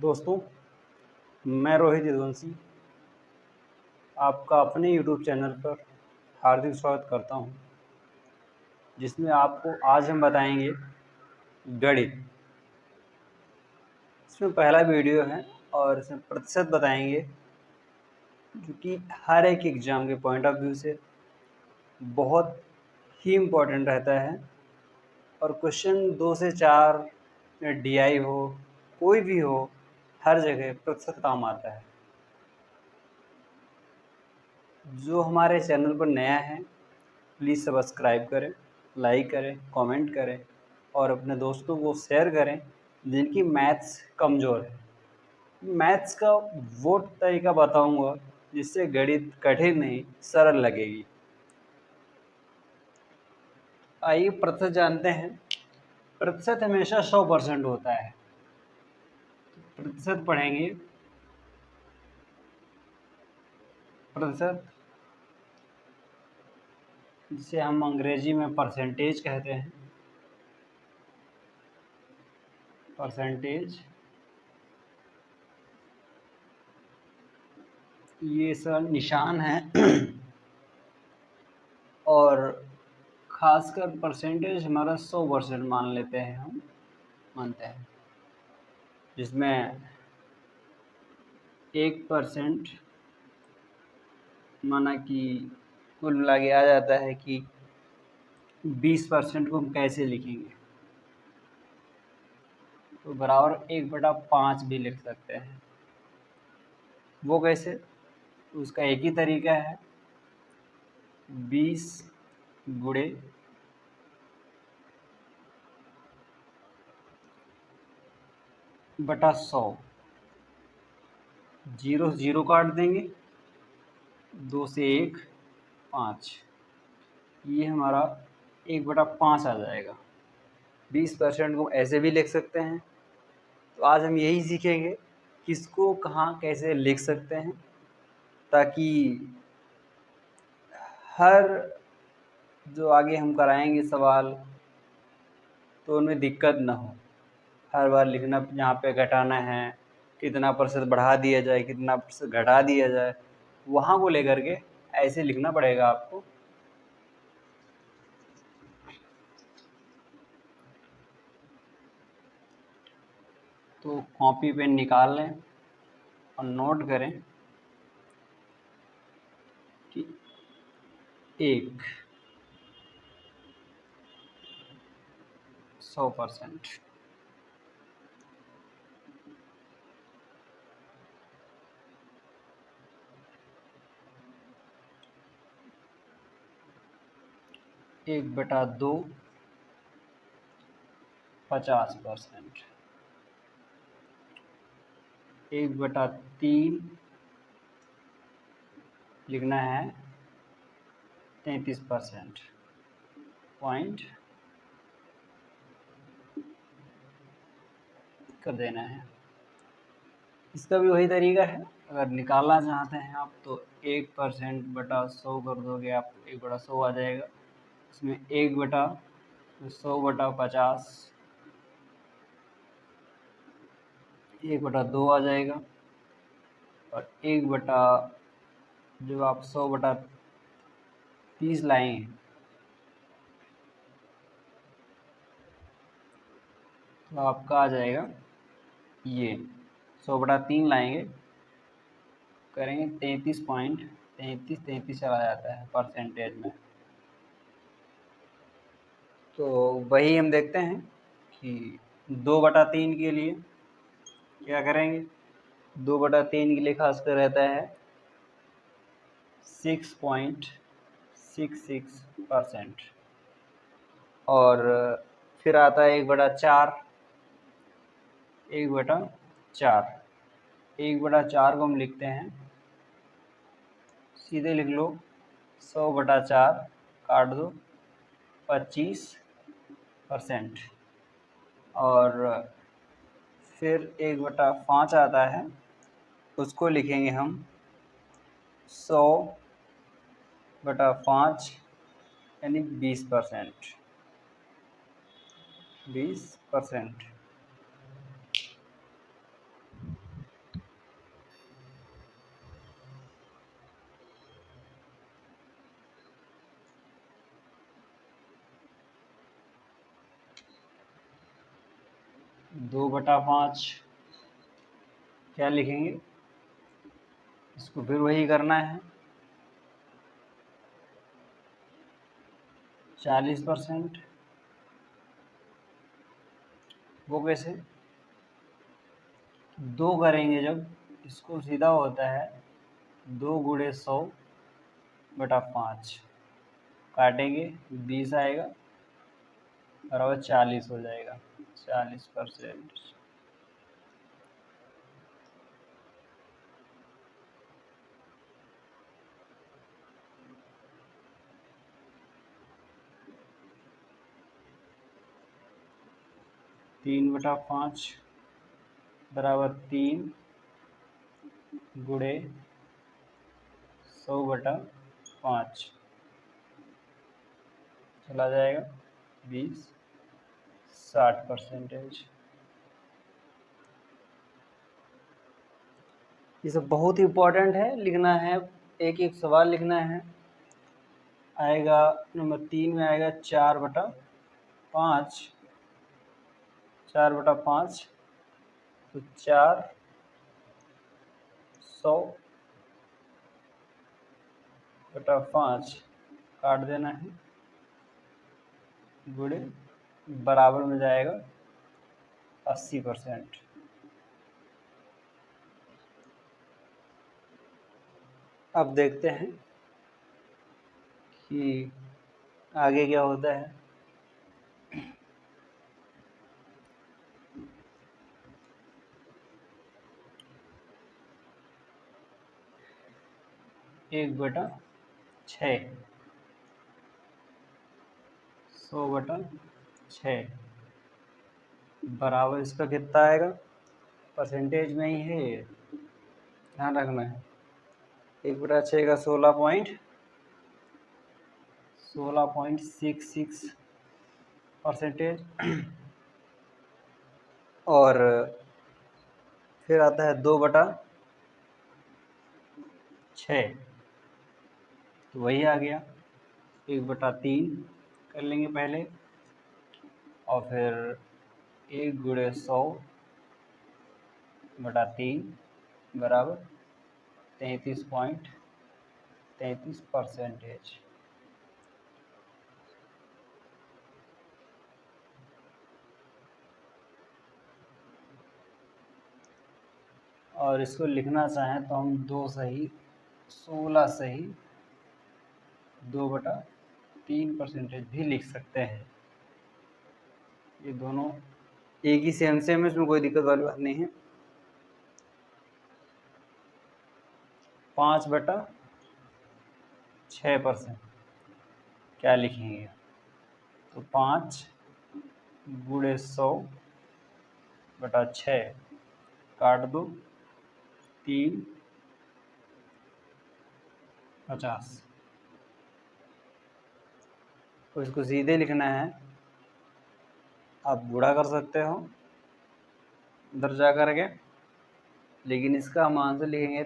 दोस्तों, मैं रोहित यदुवंशी आपका अपने यूट्यूब चैनल पर हार्दिक स्वागत करता हूं, जिसमें आपको आज हम बताएंगे गणित। इसमें पहला वीडियो है और इसमें प्रतिशत बताएंगे, जो कि हर एक एग्ज़ाम के पॉइंट ऑफ व्यू से बहुत ही इम्पोर्टेंट रहता है। और क्वेश्चन 2 से 4 या DI हो, कोई भी हो, हर जगह प्रतिशत काम आता है। जो हमारे चैनल पर नया है, प्लीज़ सब्सक्राइब करें, लाइक करें, कमेंट करें और अपने दोस्तों को शेयर करें जिनकी मैथ्स कमज़ोर है। मैथ्स का वो तरीका बताऊंगा जिससे गणित कठिन नहीं, सरल लगेगी। आइए प्रतिशत जानते हैं। प्रतिशत हमेशा 100% होता है। प्रतिशत पढ़ेंगे। प्रतिशत, जिसे हम अंग्रेजी में परसेंटेज कहते हैं। परसेंटेज ये सब निशान है और खासकर परसेंटेज हमारा 100% मान लेते हैं, हम मानते हैं, जिसमें 1% माना कि कुल मिला के आ जाता है कि 20% को हम कैसे लिखेंगे, तो बराबर 1/5 भी लिख सकते हैं। वो कैसे? उसका एक ही तरीका है, 20 गुणे 100। 0 से 0 काट देंगे, 2 से 1 5, ये हमारा 1/5 आ जाएगा। 20% को ऐसे भी लिख सकते हैं। तो आज हम यही सीखेंगे किसको कहाँ कैसे लिख सकते हैं, ताकि हर जो आगे हम कराएंगे सवाल तो उनमें दिक्कत ना हो। हर बार लिखना, यहाँ पे घटाना है, कितना प्रतिशत बढ़ा दिया जाए, कितना प्रतिशत घटा दिया जाए, वहाँ को लेकर के ऐसे लिखना पड़ेगा आपको। तो कॉपी पेन निकाल लें और नोट करें कि 1 100%, 1/2 50%, 1/3 लिखना है 33% पॉइंट कर देना है। इसका भी वही तरीका है। अगर निकालना चाहते हैं आप तो 1%/100 कर दोगे, आप 1/100 आ जाएगा। इसमें 1/100/50 1/2 आ जाएगा। और 1 जब आप 100/30 लाएंगे तो आपका आ जाएगा ये 100/3 लाएंगे, करेंगे 33.33 चला जाता है परसेंटेज में। तो वही हम देखते हैं कि 2/3 के लिए क्या करेंगे। 2/3 के लिए खासकर रहता है 6.66%। और फिर आता है 1/4। 1/4 1/4 को हम लिखते हैं, सीधे लिख लो 100/4 काट दो 25%। और फिर 1/5 आता है, उसको लिखेंगे हम 100/5 यानी 20%। 20%। 2/5 क्या लिखेंगे, इसको फिर वही करना है 40%। वो कैसे, 2 करेंगे जब, इसको सीधा होता है 2 गुणे 100/5, काटेंगे 20 आएगा, बराबर 40 हो जाएगा, 40%। तीन बटा 5 बराबर 3 गुणे 100/5, चला जाएगा 20, 60%। ये सब बहुत इम्पोर्टेंट है, लिखना है, एक एक सवाल लिखना है। आएगा नंबर 3 में आएगा 4/5, 4/5 तो 4/100/5 काट देना है, गुणे बराबर में जाएगा 80%। अब देखते हैं कि आगे क्या होता है। एक बटा 6, 100/6 बराबर इसका कितना आएगा, परसेंटेज में ही है ये, ध्यान रखना है। 1/6 का 16.66%। और फिर आता है 2/6, तो वही आ गया 1/3 कर लेंगे पहले, और फिर 1 गुणे 100/3 बराबर 33.33%। और इसको लिखना चाहें तो हम 2 सही 16 सही 2/3% भी लिख सकते हैं। ये दोनों एक ही सेम है, इसमें कोई दिक्कत वाली बात नहीं है। 5/6% क्या लिखेंगे, तो 5 गुणे 100/6 काट दो 3/50, तो इसको सीधे लिखना है, आप गुणा कर सकते हो उधर जा करके, लेकिन इसका हम आंसर लिखेंगे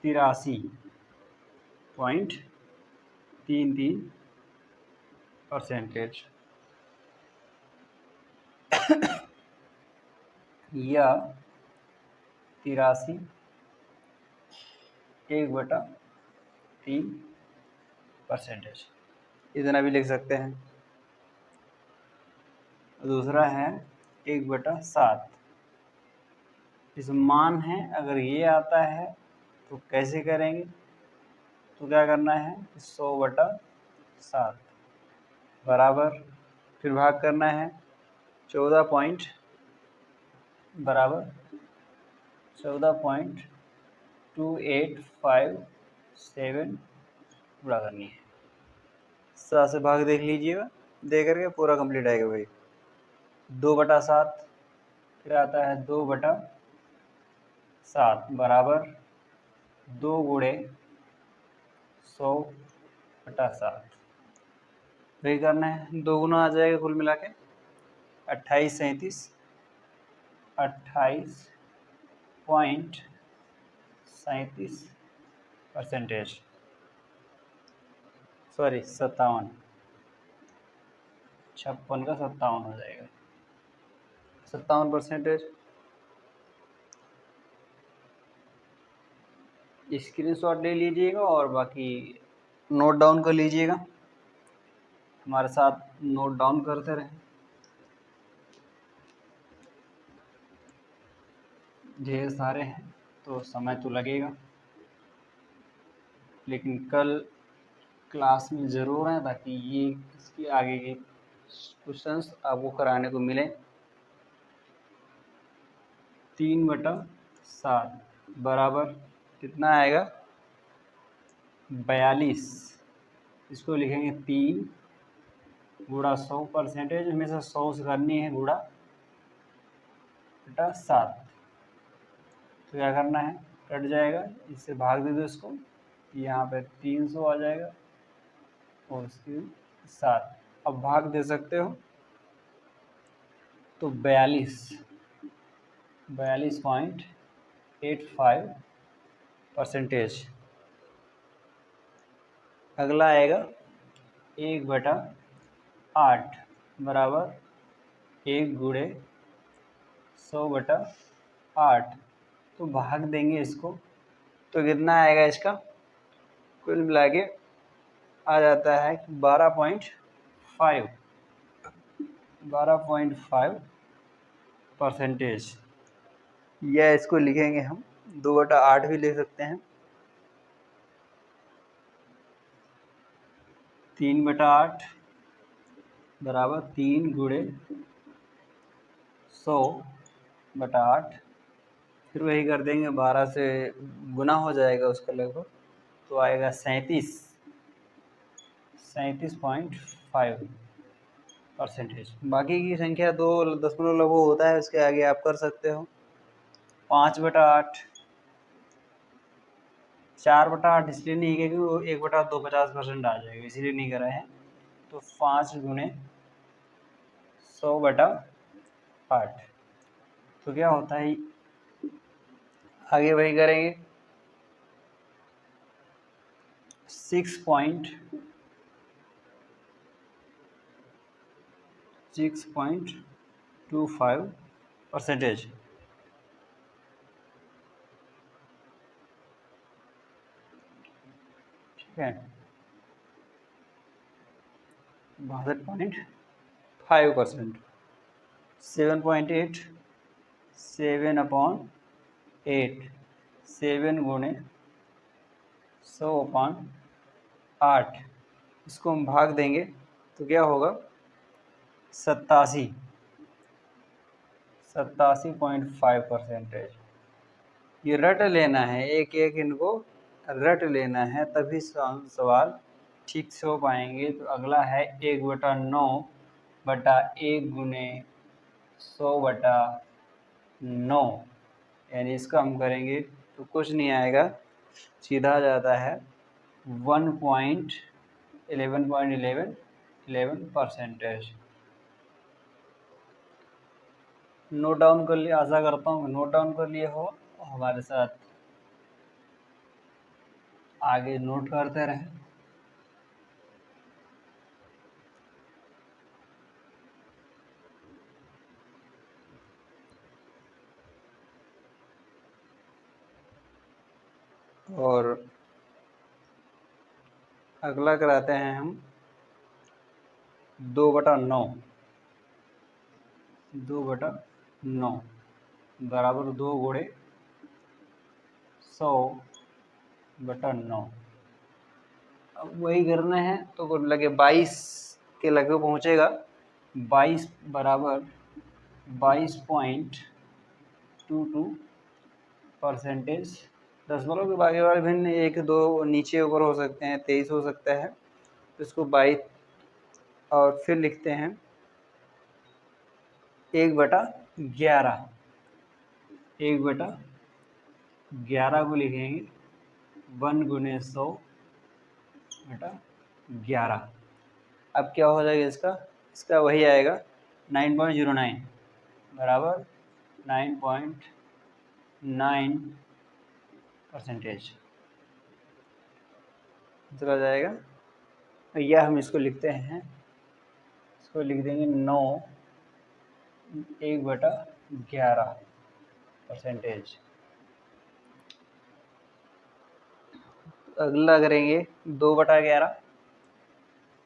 83.33%, या 83 1/3%, इतना भी लिख सकते हैं। दूसरा है 1/7, इस मान है, अगर ये आता है तो कैसे करेंगे, तो क्या करना है, 100/7 बराबर, फिर भाग करना है 14.2857 पूरा करनी है। 7 से भाग देख लीजिएगा, दे करके पूरा कंप्लीट आएगा भाई। 2/7 फिर आता है 2/7 बराबर 2 गुणे 100/7, वही करना है, 2 गुना आ जाएगा कुल मिला के 28.37%, सॉरी 57, 56 का 57 हो जाएगा। 57%। स्क्रीनशॉट ले लीजिएगा और बाकी नोट डाउन कर लीजिएगा, हमारे साथ नोट डाउन करते रहें। ढेर सारे हैं तो समय तो लगेगा, लेकिन कल क्लास में ज़रूर हैं ताकि ये इसके आगे के क्वेश्चंस आपको कराने को मिले। 3/7 बराबर कितना आएगा? 42। इसको लिखेंगे 3 गुणा 100%, हमेशा 100 से करनी है, गुणा बटा 7। तो क्या करना है, कट जाएगा, इससे भाग दे दो इसको, यहाँ पे 300 आ जाएगा और उसके 7। अब भाग दे सकते हो, तो 42.85%। अगला आएगा 1/8 बराबर 1 गुणे 100/8। तो भाग देंगे इसको, तो कितना आएगा इसका? कुल मिला के आ जाता है 12.5%। या इसको लिखेंगे हम 2/8 भी लिख सकते हैं। 3/8 बराबर 3 गुणे 100/8। फिर वही कर देंगे, 12 से गुना हो जाएगा उसका लगभग, तो आएगा 37.5%। बाकी की संख्या 2 दशमलव लघु होता है, उसके आगे आप कर सकते हो। 5/8, 4/8 इसलिए नहीं किया क्योंकि वो 1/2 50% आ जाएगा, इसीलिए नहीं करा है। तो 5 गुणे 100/8। तो क्या होता है, आगे वही करेंगे। 6.25%। ठीक है, 62.5%। 7.8, 7/8, 7 गुणे 100/8। इसको हम भाग देंगे तो क्या होगा? 87.5%। ये रट लेना है, एक एक इनको रट लेना है, तभी सवाल ठीक से हो पाएंगे। तो अगला है 1/9 बटा 1 गुणे 100/9, यानी इसका हम करेंगे तो कुछ नहीं आएगा, सीधा जाता है 1.11%। नोट डाउन कर लिया, आशा करता हूँ नोट डाउन कर लिए हो, हमारे साथ आगे नोट करते रहें। और अगला कराते हैं हम 2/9। 2/9 बराबर 2 गुणे 100/9। अब वही करना है तो लगे 22 के लगे पहुँचेगा। 22 बराबर 22.22%। दशमलव के बाकी वाले भिन्न 1 2 नीचे ऊपर हो सकते हैं, 23 हो सकता है, तो इसको 22 और फिर लिखते हैं 1/11। 1/11 को लिखेंगे 1 गुणे 100/11। अब क्या हो जाएगा इसका वही आएगा 9.09 बराबर 9.9%। चला जाएगा। या हम इसको लिखते हैं, इसको लिख देंगे 9 1/11%। अगला करेंगे 2/11।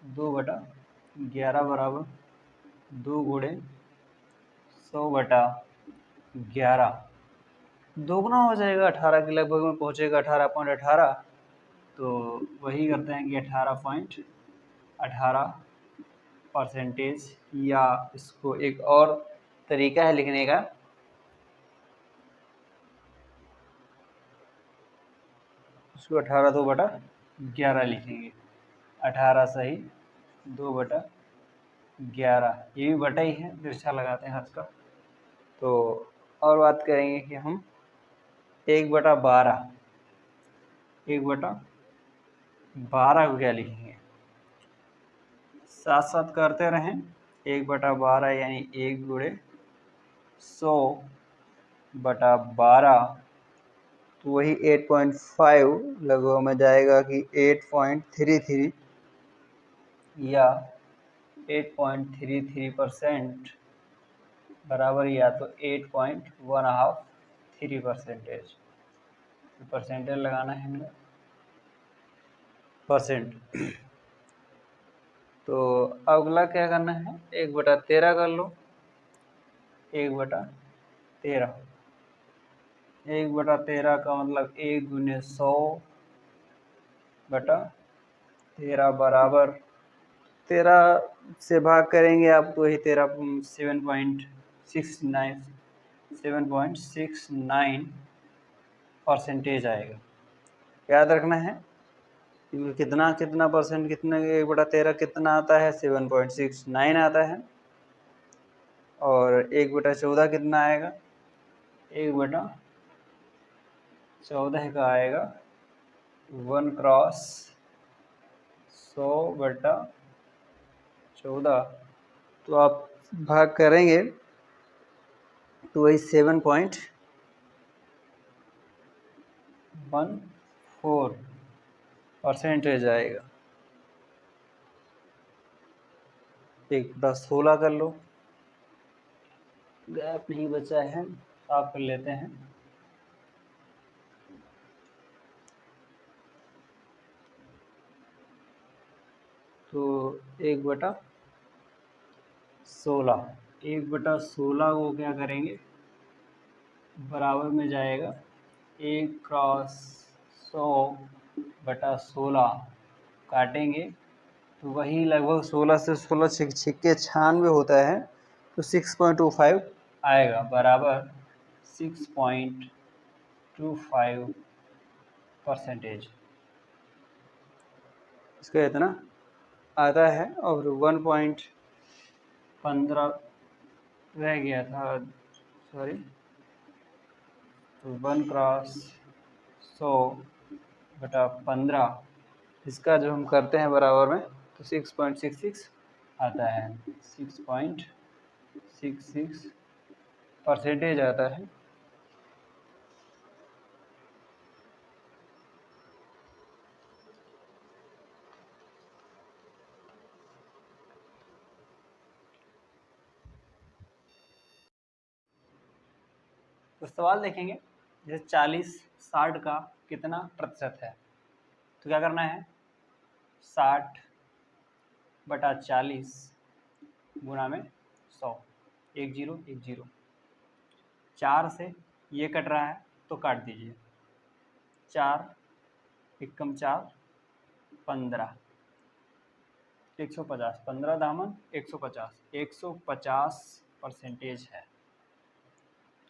2/11 बराबर 2 गुणे 100/11, दोगुना हो जाएगा, 18 के लगभग में पहुंचेगा, 18.18। तो वही करते हैं कि 18.18%, या इसको एक और तरीका है लिखने का, इसको 18 2/11 लिखेंगे। 18 सही 2/11, ये भी बटा ही है, तिरछा लगाते हैं हाथ का। तो और बात करेंगे कि हम 1/12 को क्या लिखेंगे, साथ साथ करते रहें। 1/12 यानी 1 गुणे 100/12, तो वही 8.5 लगभग में जाएगा कि 8.33 या 8.33% बराबर, या तो 8.13%। परसेंटेज लगाना है हमें, परसेंट। तो अगला क्या करना है, 1/13 कर लो। 1/13 1/13 का मतलब 1 गुने 100/13 बराबर 13 से भाग करेंगे आप तो वही 7.69% आएगा। याद रखना है कितना कितना परसेंट, कितने 1/13 कितना आता है, 7.69 आता है। और 1/14 कितना आएगा, 1/14 का आएगा 1/100/14। तो आप भाग करेंगे तो वही 7.14% आएगा। 1/16 कर लो, गैप नहीं बचा है, साफ कर लेते हैं। तो 1/16 को क्या करेंगे, बराबर में जाएगा 1/100/16, काटेंगे तो वही लगभग 16 से 16 छिक्के 96 होता है, तो 6.25 आएगा, बराबर 6.25%। इसका इतना आता है। और 1.15 रह गया था, सॉरी, तो 1/100/15, इसका जो हम करते हैं बराबर में तो 6.66 आता है। 6.66% आता है। तो सवाल देखेंगे, जैसे 40/60 का कितना प्रतिशत है, तो क्या करना है, 60/40 गुणा में 100, 1010। 4 से ये कट रहा है तो काट दीजिए, 4 एकम 4 15, 150, 15 दामन 150, 150% है।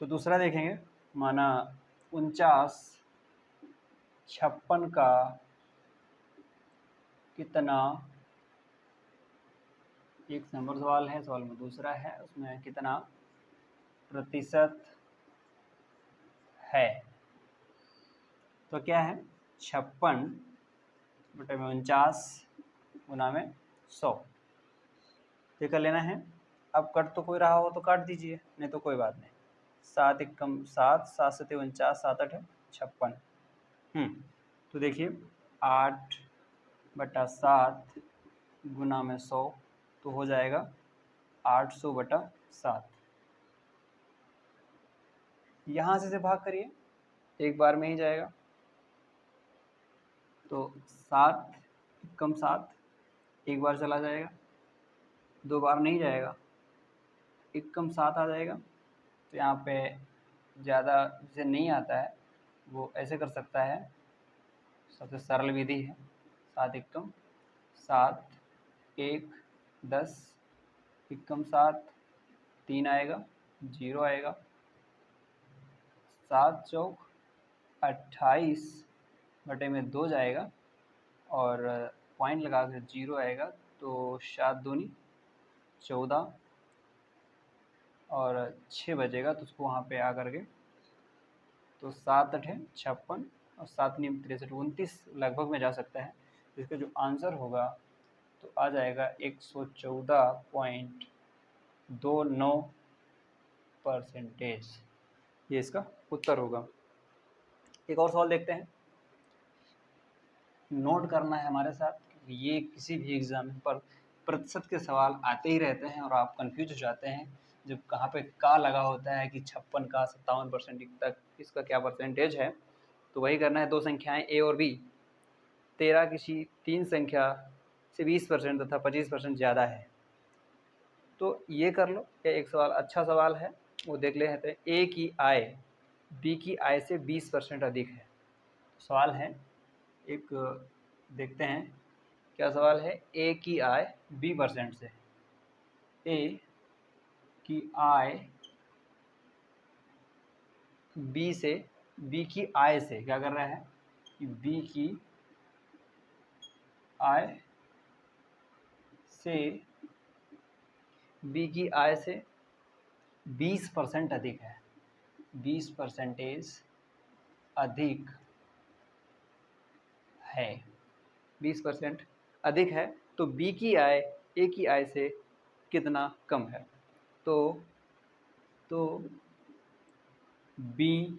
तो दूसरा देखेंगे, माना 49/56 का कितना, एक नंबर सवाल है, सवाल में दूसरा है, उसमें कितना प्रतिशत है। तो क्या है, 56/49 गुना में 100, ये कर लेना है। अब कट तो कोई रहा हो तो काट दीजिए, नहीं तो कोई बात नहीं। 7 एकम 7, 7 7 49, 7 8 56। तो देखिए 8/7 गुना में 100, तो हो जाएगा 800/7। यहाँ से भाग करिए, एक बार में ही जाएगा। तो 7 कम 7 एक बार चला जाएगा, 2 बार नहीं जाएगा, 1 कम 7 आ जाएगा। तो यहाँ पे ज़्यादा जिसे नहीं आता है वो ऐसे कर सकता है, सबसे सरल विधि है। 7 एकम 7, 1 10, 1 कम 7 3 आएगा, 0 आएगा, 7 चौक 28 बटे में 2 जाएगा और पॉइंट लगा कर 0 आएगा। तो 7 दूनी 14 और 6 बचेगा, तो उसको वहाँ पे आ करके तो 7 8 56 और 7 9 63 29 लगभग में जा सकता है। इसका जो आंसर होगा तो आ जाएगा 114.29%। ये इसका उत्तर होगा। एक और सवाल देखते हैं, नोट करना है हमारे साथ, ये किसी भी एग्जाम पर प्रतिशत के सवाल आते ही रहते हैं और आप कंफ्यूज हो जाते हैं जब कहाँ पे का लगा होता है कि 56 का 57% तक इसका क्या परसेंटेज है। तो वही करना है, दो संख्याएं ए और बी, 13 किसी तीन संख्या से 20% तथा 25% ज़्यादा है। तो ये कर लो, ये एक सवाल अच्छा सवाल है, वो देख लेते हैं। ए की आय बी की आय से 20% अधिक है। सवाल है एक, देखते हैं क्या सवाल है। ए की आय बी परसेंट से, ए की आय बी से, बी की आय से क्या कर रहा है कि बी की आय से, बी की आय से 20% अधिक है, 20% अधिक है, 20% अधिक है। तो बी की आय ए की आय से कितना कम है? तो बी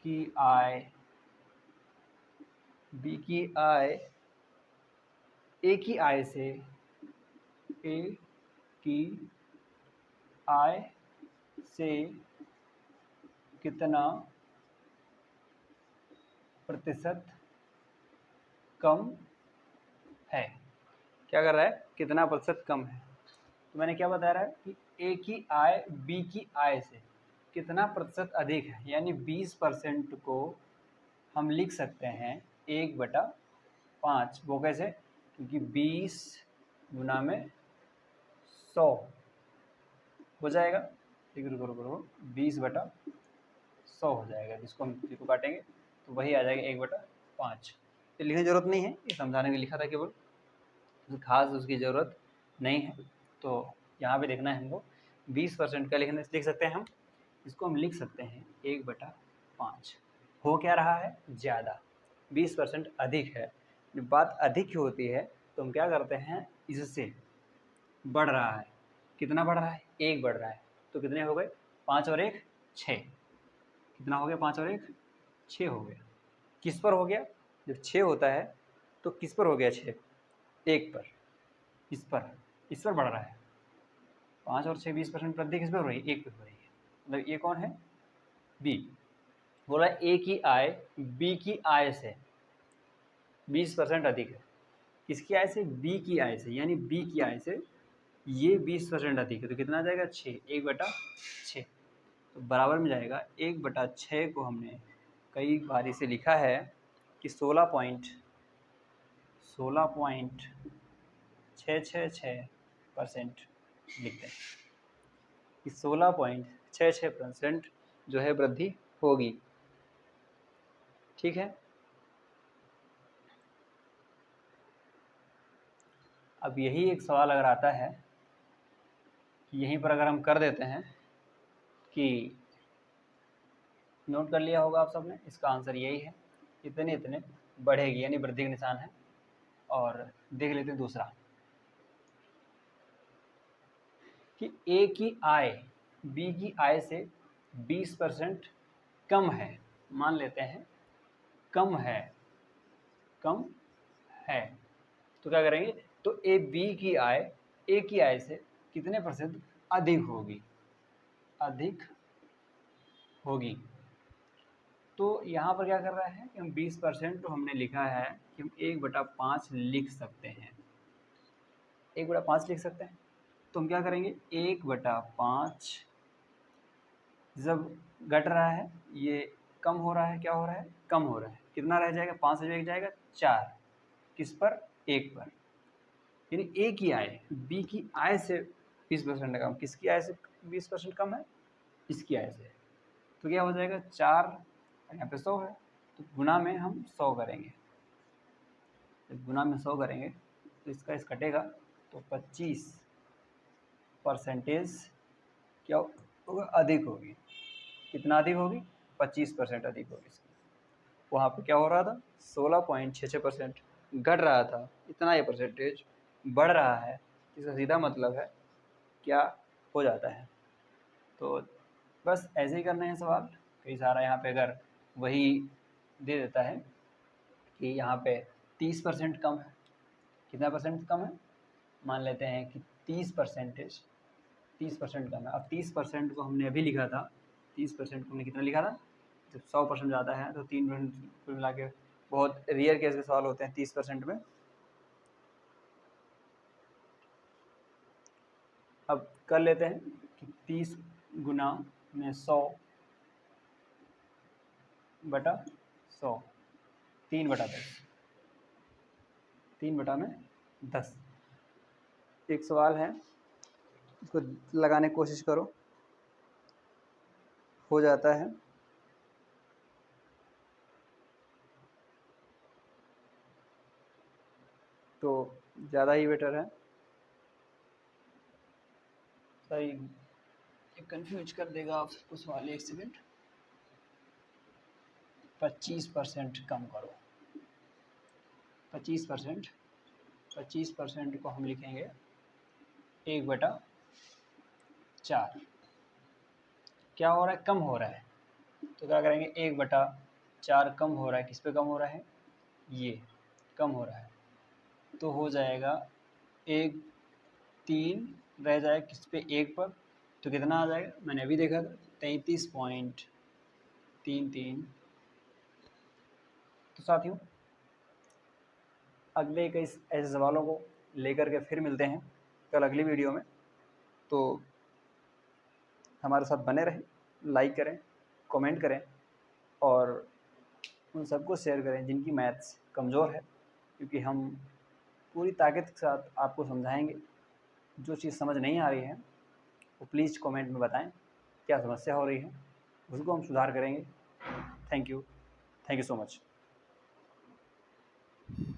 की आय, बी की आय ए की आय से, ए की आय से कितना प्रतिशत कम है? क्या कर रहा है, कितना प्रतिशत कम है। तो मैंने क्या बता रहा है कि ए की आय बी की आय से कितना प्रतिशत अधिक है, यानी 20% को हम लिख सकते हैं 1/5। वो कैसे? क्योंकि 20 गुना में 100 हो जाएगा, रुको 20/100 हो जाएगा, जिसको हम 0 काटेंगे तो वही आ जाएगा 1/5। तो लिखने की जरूरत नहीं है, ये समझाने के लिए लिखा था केवल, खास उसकी ज़रूरत नहीं है। तो यहाँ पे देखना है हमको 20% का लिख सकते हैं हम, इसको हम लिख सकते हैं 1/5। हो क्या रहा है, ज़्यादा, 20% अधिक है। जब बात अधिक होती है तो हम क्या करते हैं, इससे बढ़ रहा है, कितना बढ़ रहा है, 1 बढ़ रहा है। तो कितने हो गए, 5 और 1 6। कितना हो गया, 5 और 1 6 हो गया। किस पर हो गया, जब 6 होता है तो किस पर हो गया 6, 1 पर, इस पर बढ़ रहा है। 5 और 6 20% वृद्धि किस पर हो रही है, 1 पे हो रही है। मतलब ये कौन है, बी। बोला ए की आय बी की आय से 20% अधिक है, किसकी आय से, बी की आय से, यानी बी की आय से ये 20% अधिक है। तो कितना आ जाएगा, 6, 1/6। तो बराबर में जाएगा 1/6 को हमने कई बार इसे लिखा है कि 16.666% लिखते हैं कि 16.66% जो है वृद्धि होगी। ठीक है, अब यही एक सवाल अगर आता है कि यहीं पर अगर हम कर देते हैं कि, नोट कर लिया होगा आप सबने, इसका आंसर यही है, इतने इतने बढ़ेगी, यानी वृद्धि का निशान है। और देख लेते हैं दूसरा कि ए की आय बी की आय से 20% कम है, मान लेते हैं कम है, कम है। तो क्या करेंगे, तो ए बी की आय ए की आय से कितने % अधिक होगी, अधिक होगी। तो यहाँ पर क्या कर रहा है कि हम 20% तो हमने लिखा है कि हम 1/5 लिख सकते हैं, 1/5 लिख सकते हैं। तो हम क्या करेंगे, 1/5 जब घट रहा है, ये कम हो रहा है, क्या हो रहा है, कम हो रहा है, कितना रह जाएगा, 5 से एक जाएगा 4, किस पर, 1 पर, यानी ए की आय बी की आय से 20% कम। किसकी आय से 20% कम है, इसकी आय से। तो क्या हो जाएगा, 4 यहाँ पे 100 है, तो गुना में हम 100 करेंगे। जब गुना में 100 करेंगे तो इसका इस कटेगा, तो 25% क्या होगा, अधिक होगी। कितना अधिक होगी, 25% अधिक होगी इसकी। वहाँ पे क्या हो रहा था, 16.66% घट रहा था, इतना ये परसेंटेज बढ़ रहा है। इसका सीधा मतलब है क्या हो जाता है। तो बस ऐसे ही करने हैं सवाल। कई सारा यहाँ पे अगर वही दे देता है कि यहाँ पे 30% कम है, कितना परसेंट कम है, मान लेते हैं कि 30% कम है। अब 30% को हमने अभी लिखा था, 30% को हमने कितना लिखा था, जब 100% ज़्यादा है तो 3% कुल मिला के, बहुत रेयर केस के सवाल होते हैं 30% में। अब कर लेते हैं कि 30 गुना में 100/100, 3/10, 3/10। एक सवाल है, इसको लगाने की कोशिश करो, हो जाता है। तो ज़्यादा ही बेटर है, सही कंफ्यूज कर देगा आपको सवाल। 1 सेकेंड, 25% कम करो, 25%, 25% को हम लिखेंगे 1/4। क्या हो रहा है, कम हो रहा है, तो क्या करेंगे, 1/4 कम हो रहा है, किस पे कम हो रहा है, ये कम हो रहा है, तो हो जाएगा 1/3 रह जाएगा किस पे, 1 पर, तो कितना आ जाएगा, मैंने अभी देखा था 33.33। तो साथियों, अगले कई ऐसे सवालों को लेकर के फिर मिलते हैं कल अगली वीडियो में। तो हमारे साथ बने रहें, लाइक करें, कमेंट करें और उन सबको शेयर करें जिनकी मैथ्स कमज़ोर है, क्योंकि हम पूरी ताकत के साथ आपको समझाएंगे। जो चीज़ समझ नहीं आ रही है वो प्लीज़ कमेंट में बताएं, क्या समस्या हो रही है, उसको हम सुधार करेंगे। Thank you so much.